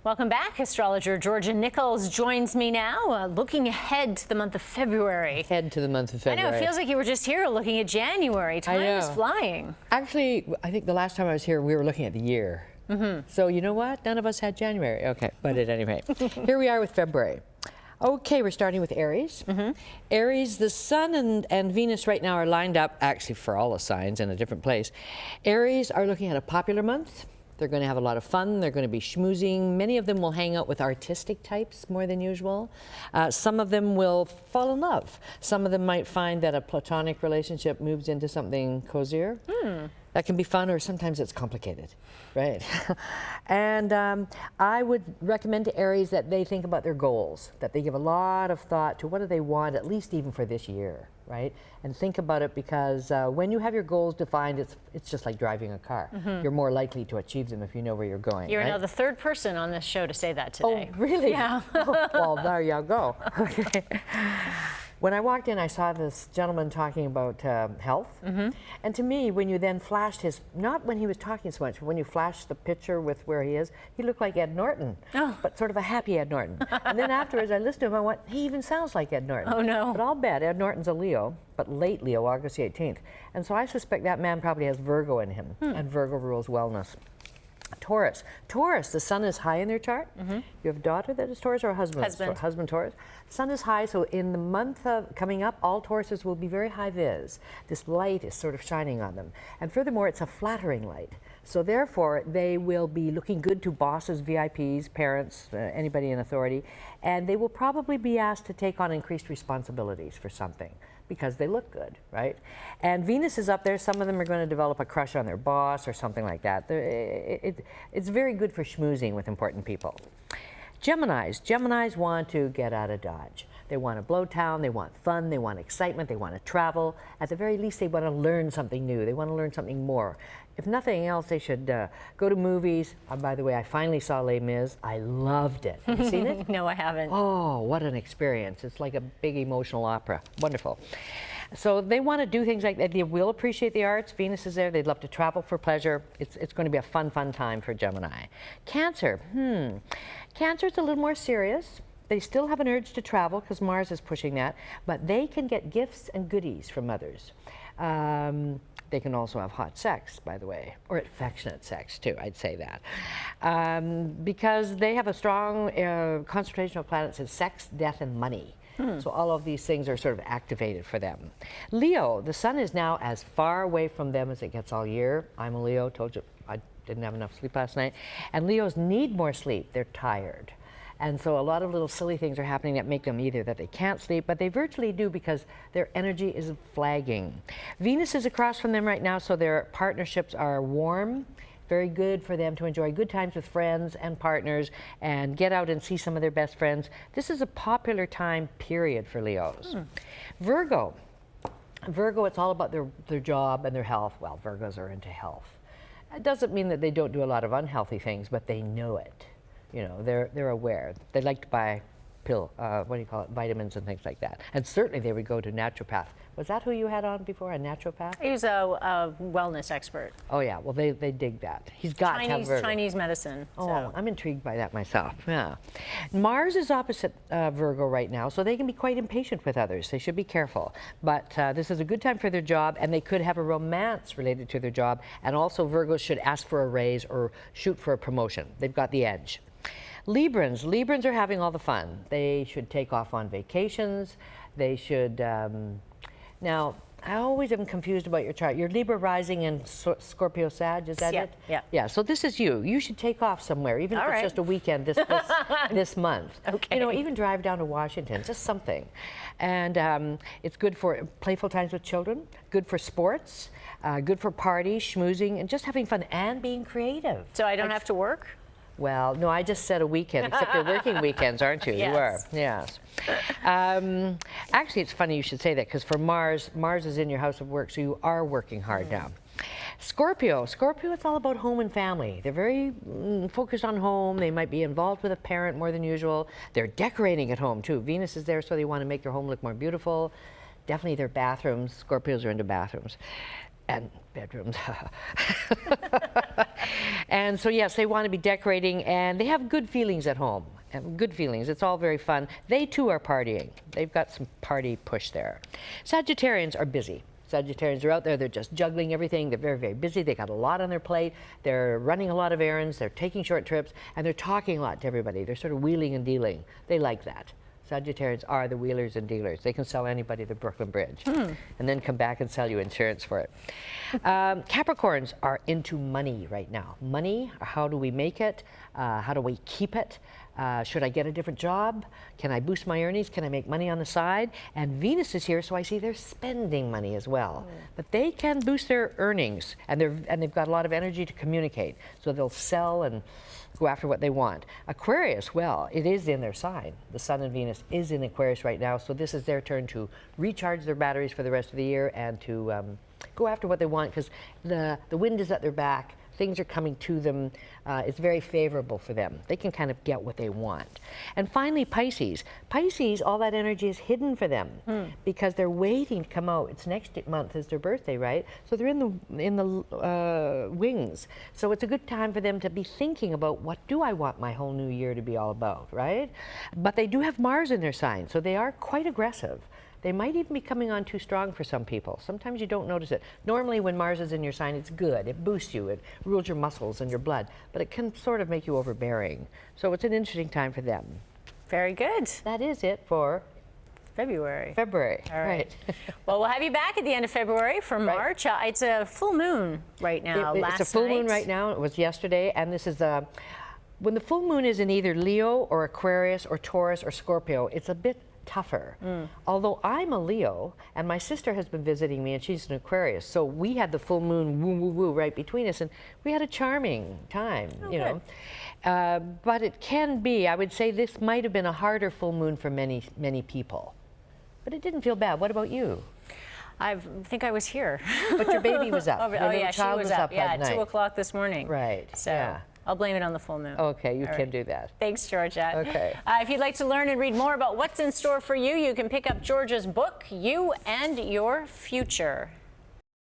Welcome back. Astrologer Georgia Nicols joins me now, looking ahead to the month of February. Head to the month of February. I know, it feels like you were just here looking at January. Time is flying. Actually, I think the last time I was here, we were looking at the year. So you know what? None of us had January. Okay, but at any rate, here we are with February. Okay, we're starting with Aries. Aries, the Sun and Venus right now are lined up, actually for all the signs in a different place. Aries are looking at a popular month. They're going to have a lot of fun. They're going to be schmoozing. Many of them will hang out with artistic types more than usual. Some of them will fall in love. Some of them might find that a platonic relationship moves into something cozier. That can be fun, or sometimes it's complicated, right? And I would recommend to Aries that they think about their goals, that they give a lot of thought to what do they want, at least even for this year, right? And think about it, because when you have your goals defined, it's just like driving a car. You're more likely to achieve them if you know where you're going. You're right? now the third person on this show to say that today. Oh, really? Yeah. Well, there you go. Okay. When I walked in, I saw this gentleman talking about health. And to me, when you then flashed his, not when he was talking so much, but when you flashed the picture with where he is, he looked like Ed Norton, but sort of a happy Ed Norton. And then afterwards, I listened to him, I went, he even sounds like Ed Norton. Oh, no. But I'll bet Ed Norton's a Leo, but late Leo, August the 18th. And so I suspect that man probably has Virgo in him, and Virgo rules wellness. Taurus. Taurus, the sun is high in their chart. You have a daughter that is Taurus, or a husband? Husband Taurus. Sun is high, so in the month of coming up, all Tauruses will be very high vis. This light is sort of shining on them. And furthermore, it's a flattering light. So therefore, they will be looking good to bosses, VIPs, parents, anybody in authority, and they will probably be asked to take on increased responsibilities for something, because they look good, right? And Venus is up there. Some of them are going to develop a crush on their boss or something like that. It's very good for schmoozing with important people. Geminis. Geminis want to get out of Dodge. They want to blow town, they want fun, they want excitement, they want to travel. At the very least, they want to learn something new. They want to learn something more. If nothing else, they should go to movies. By the way, I finally saw Les Mis. I loved it. Have you seen it? No, I haven't. Oh, what an experience. It's like a big emotional opera. Wonderful. So they want to do things like that. They will appreciate the arts. Venus is there. They'd love to travel for pleasure. It's going to be a fun, fun time for Gemini. Cancer. Cancer's a little more serious. They still have an urge to travel because Mars is pushing that, but they can get gifts and goodies from others. They can also have hot sex, by the way, or affectionate sex too, I'd say that. Because they have a strong concentration of planets in sex, death, and money. So all of these things are sort of activated for them. Leo, the sun is now as far away from them as it gets all year. I'm a Leo, told you I didn't have enough sleep last night. And Leos need more sleep, they're tired. And so a lot of little silly things are happening that make them either that they can't sleep, but they virtually do because their energy is flagging. Venus is across from them right now, so their partnerships are warm. Very good for them to enjoy good times with friends and partners and get out and see some of their best friends. This is a popular time period for Leos. Virgo. Virgo, it's all about their job and their health. Well, Virgos are into health. It doesn't mean that they don't do a lot of unhealthy things, but they know it. You know, they're aware. They like to buy vitamins and things like that. And certainly they would go to naturopath. Was that who you had on before, a naturopath? He was a wellness expert. Oh yeah, well they dig that. He's got Chinese medicine. Oh, so. I'm intrigued by that myself, yeah. Mars is opposite Virgo right now, so they can be quite impatient with others. They should be careful. But this is a good time for their job, and they could have a romance related to their job, and also Virgos should ask for a raise or shoot for a promotion. They've got the edge. Librans are having all the fun. They should take off on vacations. They should, now, I always am confused about your chart. Your Libra rising in Scorpio Sag, is that it? Yeah. Yeah, so this is you. You should take off somewhere, even if it's just a weekend this month. Okay. You know, even drive down to Washington, just something. And it's good for playful times with children, good for sports, good for parties, schmoozing, and just having fun and being creative. So I don't have to work? Well, no, I just said a weekend, except they're working weekends, aren't you? Yes. You are, yes. Actually, it's funny you should say that, because for Mars is in your house of work, so you are working hard now. Scorpio, it's all about home and family. They're very focused on home. They might be involved with a parent more than usual. They're decorating at home, too. Venus is there, so they want to make their home look more beautiful. Definitely their bathrooms. Scorpios are into bathrooms. And bedrooms. And so yes, they want to be decorating, and they have good feelings at home. And good feelings. It's all very fun. They too are partying. They've got some party push there. Sagittarians are busy. Sagittarians are out there, they're just juggling everything. They're very, very busy. They got a lot on their plate. They're running a lot of errands. They're taking short trips, and they're talking a lot to everybody. They're sort of wheeling and dealing. They like that. Sagittarians are the wheelers and dealers. They can sell anybody the Brooklyn Bridge and then come back and sell you insurance for it. Capricorns are into money right now. Money, how do we make it? How do we keep it? Should I get a different job? Can I boost my earnings? Can I make money on the side? And Venus is here, so I see they're spending money as well. But they can boost their earnings, and they've got a lot of energy to communicate. So they'll sell and go after what they want. Aquarius, well, it is in their sign. The Sun and Venus is in Aquarius right now, so this is their turn to recharge their batteries for the rest of the year and to go after what they want, because the wind is at their back. Things are coming to them. It's very favorable for them. They can kind of get what they want. And finally, Pisces. Pisces, all that energy is hidden for them because they're waiting to come out. It's next month is their birthday, right? So they're in the wings. So it's a good time for them to be thinking about, what do I want my whole new year to be all about, right? But they do have Mars in their sign, so they are quite aggressive. They might even be coming on too strong for some people. Sometimes you don't notice it. Normally when Mars is in your sign, it's good. It boosts you. It rules your muscles and your blood. But it can sort of make you overbearing. So it's an interesting time for them. Very good. That is it for February. All right. Well, we'll have you back at the end of February for March. It's a full moon right now. It's a full moon right now. It was yesterday. And this is when the full moon is in either Leo or Aquarius or Taurus or Scorpio, it's a bit tougher. Although I'm a Leo, and my sister has been visiting me, and she's an Aquarius, so we had the full moon woo woo woo right between us, and we had a charming time, you know. But it can be, I would say this might have been a harder full moon for many people, but it didn't feel bad. What about you? I think I was here. But your baby was up. Oh yeah, she was up. Yeah, at at 2 o'clock this morning. Right. So. Yeah. I'll blame it on the full moon. Okay, you can do that. Thanks, Georgia. Okay. If you'd like to learn and read more about what's in store for you, you can pick up Georgia's book, You and Your Future.